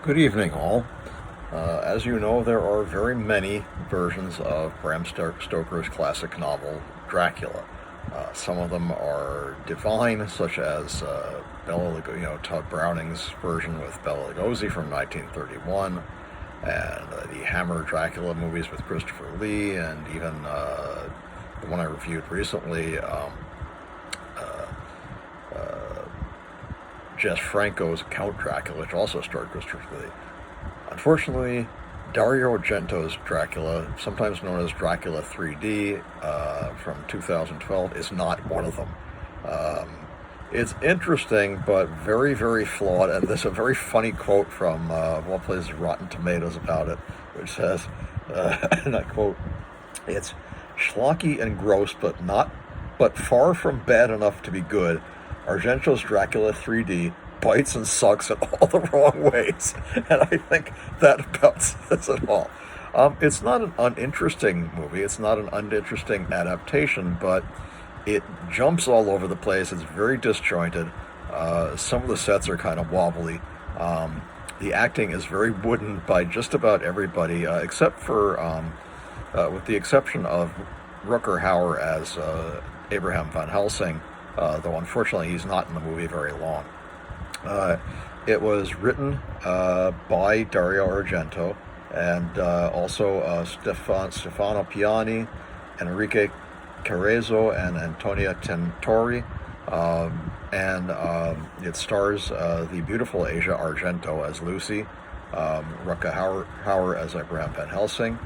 Good evening, all. As you know, there are very many versions of Bram Stoker's classic novel, Dracula. Some of them are divine, such as Todd Browning's version with Bela Lugosi from 1931, and the Hammer Dracula movies with Christopher Lee, and even the one I reviewed recently, uh, uh, Jess Franco's Count Dracula, which also starred Christopher Lee. Unfortunately, Dario Argento's Dracula, sometimes known as Dracula 3D, from 2012, is not one of them. Um, it's interesting, but very, very flawed, and there's a very funny quote from one place, Rotten Tomatoes, about it, which says, and I quote, "It's schlocky and gross, but far from bad enough to be good. Argento's Dracula 3D bites and sucks in all the wrong ways," and I think that about says it all. It's not an uninteresting movie. It's not an uninteresting adaptation, but it jumps all over the place. It's very disjointed. Some of the sets are kind of wobbly. The acting is very wooden by just about everybody, except for, with the exception of Rutger Hauer as Abraham Van Helsing, though unfortunately he's not in the movie very long. It was written by Dario Argento and also Stefano Piani, Enrique Carrezo, and Antonia Tentori. It stars the beautiful Asia Argento as Lucy, Rutger Hauer as Abraham Van Helsing,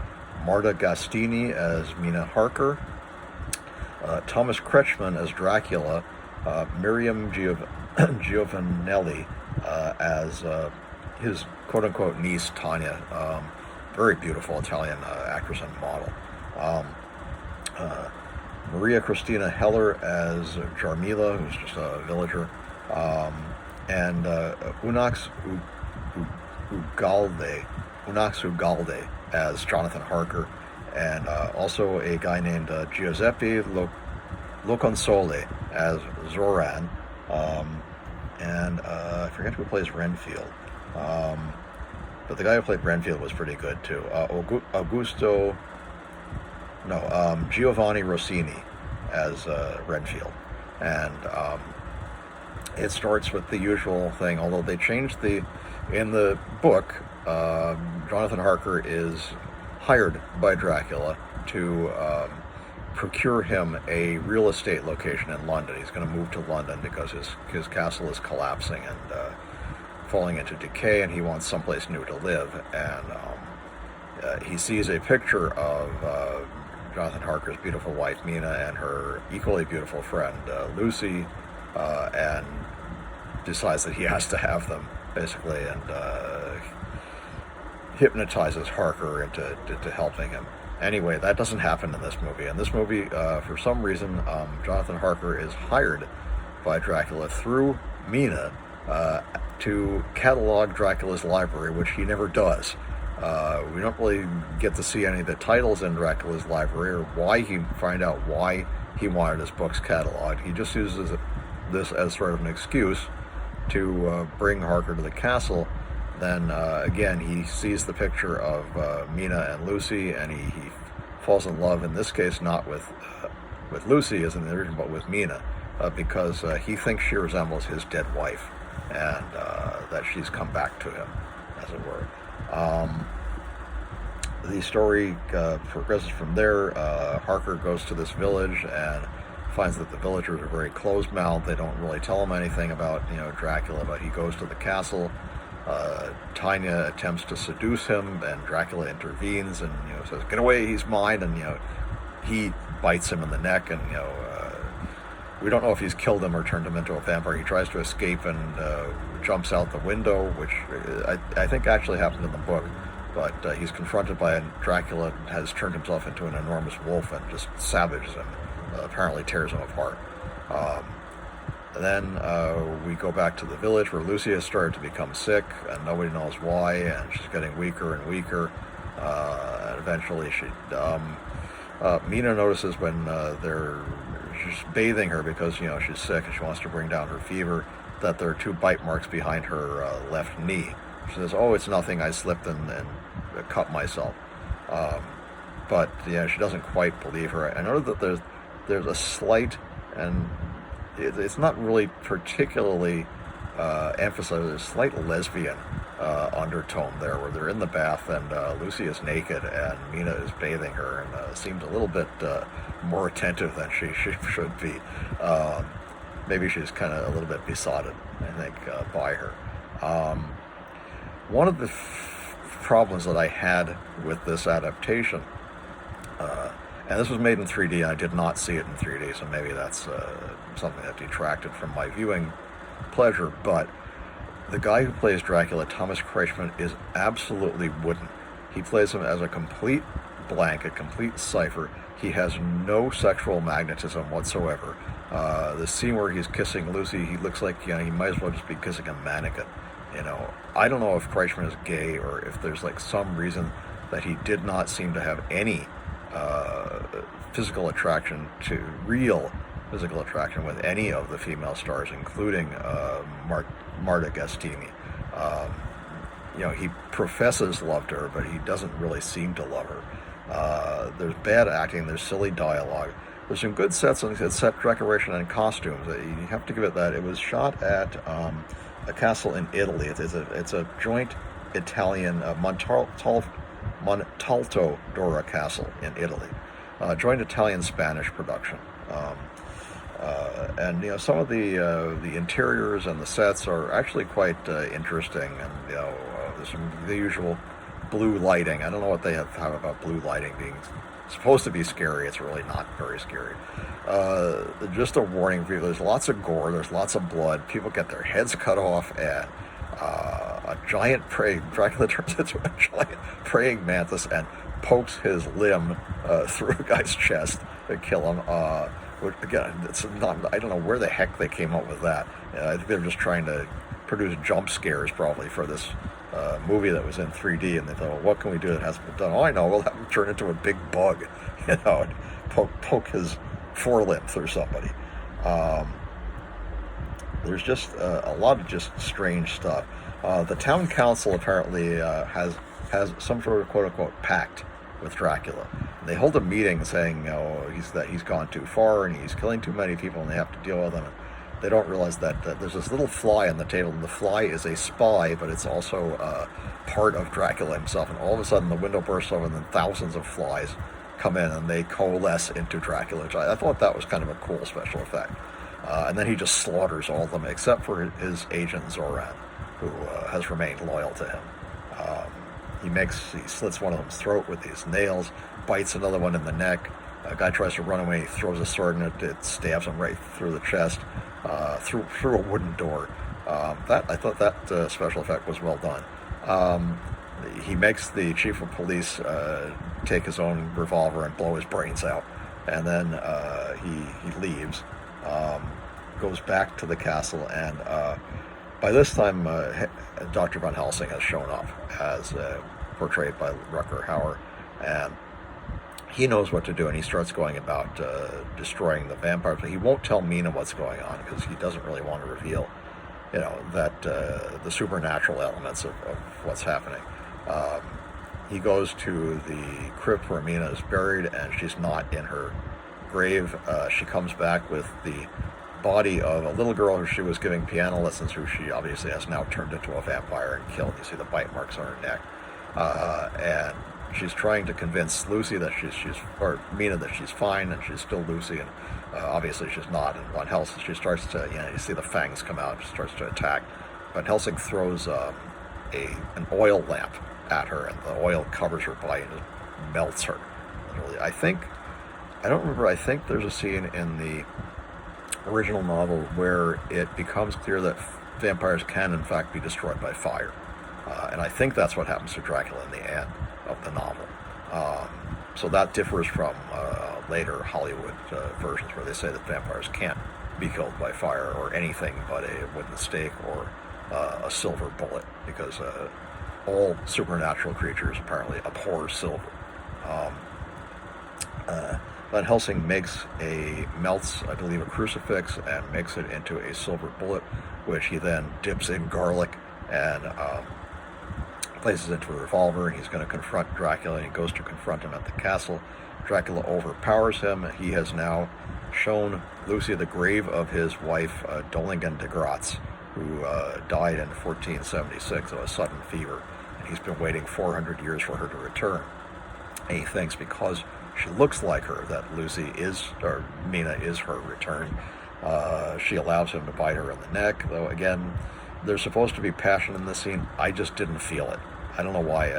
Marta Gastini as Mina Harker, Thomas Kretschmann as Dracula, Miriam Giovanelli as his quote-unquote niece, Tanja, very beautiful Italian actress and model. Maria Cristina Heller as Jarmila, who's just a villager, and Unax Ugalde as Johnathan Harker, and also a guy named Giuseppe Loconsole as Zoran, and I forget who plays Renfield, but the guy who played Renfield was pretty good too. Giovanni Rossini as Renfield, and it starts with the usual thing. Although they changed in the book, Johnathan Harker is hired by Dracula to procure him a real estate location in London. He's going to move to London because his castle is collapsing and falling into decay, and he wants someplace new to live. And he sees a picture of Johnathan Harker's beautiful wife, Mina, and her equally beautiful friend, Lucy, and decides that he has to have them, basically, and hypnotizes Harker into helping him. Anyway, that doesn't happen in this movie. In this movie, for some reason, Johnathan Harker is hired by Dracula through Mina to catalog Dracula's library, which he never does. We don't really get to see any of the titles in Dracula's library or find out why he wanted his books cataloged. He just uses this as sort of an excuse to bring Harker to the castle. Then again, he sees the picture of Mina and Lucy, and he falls in love, in this case not with Lucy as in the original, but with Mina, because he thinks she resembles his dead wife, and that she's come back to him, as it were. The story progresses from there. Harker goes to this village and finds that the villagers are very closed-mouthed. They don't really tell him anything about Dracula, but he goes to the castle. Tanja attempts to seduce him, and Dracula intervenes and says, "Get away, he's mine," and he bites him in the neck, and we don't know if he's killed him or turned him into a vampire. He tries to escape and jumps out the window, which I think actually happened in the book, but he's confronted by Dracula, has turned himself into an enormous wolf and just savages him, apparently tears him apart. Then we go back to the village where Lucy has started to become sick, and nobody knows why, and she's getting weaker and weaker. And eventually, Mina notices when she's bathing her because she's sick and she wants to bring down her fever, that there are 2 bite marks behind her left knee, She says, "Oh, it's nothing. I slipped and cut myself." But yeah, she doesn't quite believe her. I know that there's a slight, and it's not really particularly emphasized. There's a slight lesbian undertone there, where they're in the bath and Lucy is naked and Mina is bathing her, and seems a little bit more attentive than she should be. Maybe she's kind of a little bit besotted, I think, by her. One of the problems that I had with this adaptation, and this was made in 3D, and I did not see it in 3D, so maybe that's something that detracted from my viewing pleasure, but the guy who plays Dracula, Thomas Kretschmann, is absolutely wooden. He plays him as a complete blank, a complete cipher. He has no sexual magnetism whatsoever. The scene where he's kissing Lucy, he looks like, he might as well just be kissing a mannequin. I don't know if Kretschmann is gay or if there's like some reason that he did not seem to have any real physical attraction with any of the female stars, including Marta Gastini. He professes love to her, but he doesn't really seem to love her. There's bad acting, there's silly dialogue. There's some good sets and set decoration and costumes. You have to give it that. It was shot at a castle in Italy. It's a joint Italian Montalto Dora Castle in Italy, joint Italian-Spanish production. And some of the interiors and the sets are actually quite interesting, and there's the usual blue lighting. I don't know what they have about blue lighting being supposed to be scary. It's really not very scary. Just a warning for you, there's lots of gore, there's lots of blood, people get their heads cut off, and a giant Dracula turns into a giant praying mantis and pokes his limb through a guy's chest to kill him. Again, I don't know where the heck they came up with that. I think they're just trying to produce jump scares probably for this movie that was in 3D, and they thought, well, what can we do that hasn't been done? Oh, I know, we'll have him turn into a big bug, and poke his forelimb through somebody. There's just a lot of just strange stuff. The town council apparently has some sort of quote-unquote pact with Dracula. And they hold a meeting saying, he's gone too far and he's killing too many people and they have to deal with him. They don't realize that there's this little fly on the table, and the fly is a spy, but it's also part of Dracula himself. And all of a sudden the window bursts open and thousands of flies come in and they coalesce into Dracula. Which I thought that was kind of a cool special effect. And then he just slaughters all of them except for his agent Zoran, who has remained loyal to him. He slits one of them's throat with these nails, bites another one in the neck. A guy tries to run away, he throws a sword and it stabs him right through the chest, through a wooden door. I thought that special effect was well done. He makes the chief of police take his own revolver and blow his brains out, and then he leaves, goes back to the castle, and by this time Dr. Van Helsing has shown up, as portrayed by Rutger Hauer, and he knows what to do, and he starts going about destroying the vampires. But he won't tell Mina what's going on because he doesn't really want to reveal, that the supernatural elements of what's happening. He goes to the crypt where Mina is buried, and she's not in her grave. She comes back with the body of a little girl who she was giving piano lessons, who she obviously has now turned into a vampire and killed. You see the bite marks on her neck, and she's trying to convince Lucy that or Mina that she's fine and she's still Lucy, and obviously she's not. And Van Helsing, she starts to, you see the fangs come out, she starts to attack. Van Helsing throws an oil lamp at her, and the oil covers her body and just melts her. Literally. I think there's a scene in the original novel where it becomes clear that vampires can in fact be destroyed by fire. And I think that's what happens to Dracula in the end of the novel. So that differs from later Hollywood versions where they say that vampires can't be killed by fire or anything but a wooden stake or a silver bullet, because all supernatural creatures apparently abhor silver. Van Helsing melts, I believe, a crucifix and makes it into a silver bullet, which he then dips in garlic and places it into a revolver, and he's going to confront Dracula, and he goes to confront him at the castle. Dracula overpowers him. He has now shown Lucy the grave of his wife, Dolingen de Gratz, who died in 1476 of a sudden fever. And he's been waiting 400 years for her to return. And he thinks because she looks like her that Mina is her return. She allows him to bite her in the neck, though again, there's supposed to be passion in this scene. I just didn't feel it. I don't know why.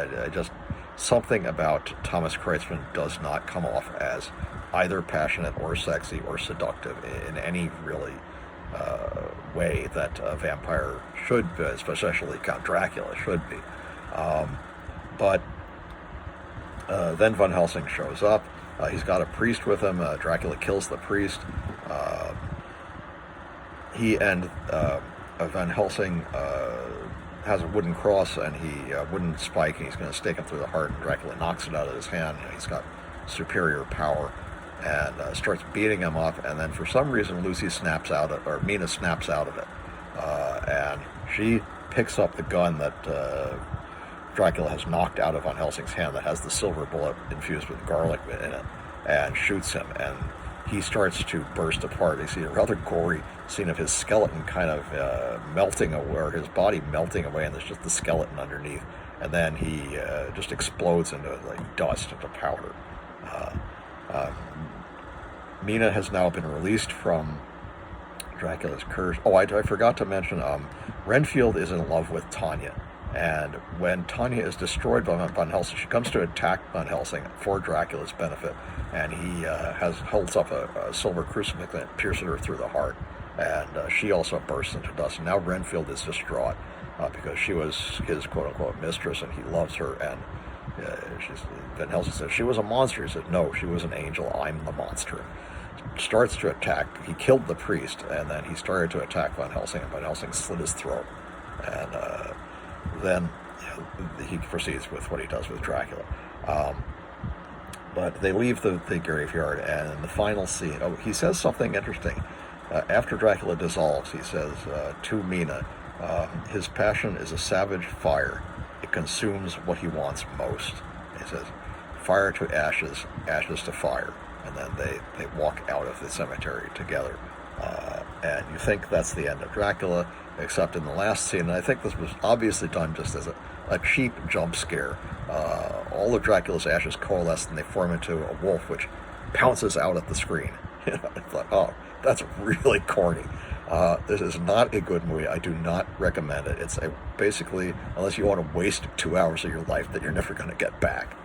Something about Thomas Kretschmann does not come off as either passionate or sexy or seductive in any really way that a vampire should be, especially Count Dracula should be. But then Van Helsing shows up. He's got a priest with him. Dracula kills the priest. He and Van Helsing has a wooden cross and wooden spike, and he's going to stake him through the heart, and Dracula knocks it out of his hand. He's got superior power and starts beating him up, and then for some reason Mina snaps out of it, and she picks up the gun that Dracula has knocked out of Van Helsing's hand that has the silver bullet infused with garlic in it, and shoots him, and he starts to burst apart. You see a rather gory scene of his skeleton kind of melting away, or his body melting away, and there's just the skeleton underneath. And then he just explodes into like dust, into powder. Mina has now been released from Dracula's curse. Oh, I forgot to mention, Renfield is in love with Tanja. And when Tanja is destroyed by Van Helsing, she comes to attack Van Helsing for Dracula's benefit, and he holds up a silver crucifix that pierces her through the heart, and she also bursts into dust. And now Renfield is distraught because she was his quote-unquote mistress, and he loves her, and Van Helsing says, she was a monster. He said, no, she was an angel, I'm the monster. Starts to attack. He killed the priest, and then he started to attack Van Helsing, and Van Helsing slit his throat. And then he proceeds with what he does with Dracula. But they leave the graveyard, and in the final scene, he says something interesting. After Dracula dissolves, he says to Mina, his passion is a savage fire. It consumes what he wants most. He says, fire to ashes, ashes to fire. And then they walk out of the cemetery together. And you think that's the end of Dracula, except in the last scene, and I think this was obviously done just as a cheap jump scare. All of Dracula's ashes coalesce and they form into a wolf, which pounces out at the screen. I thought, oh, that's really corny. This is not a good movie. I do not recommend it. It's basically, unless you want to waste 2 hours of your life that you're never going to get back.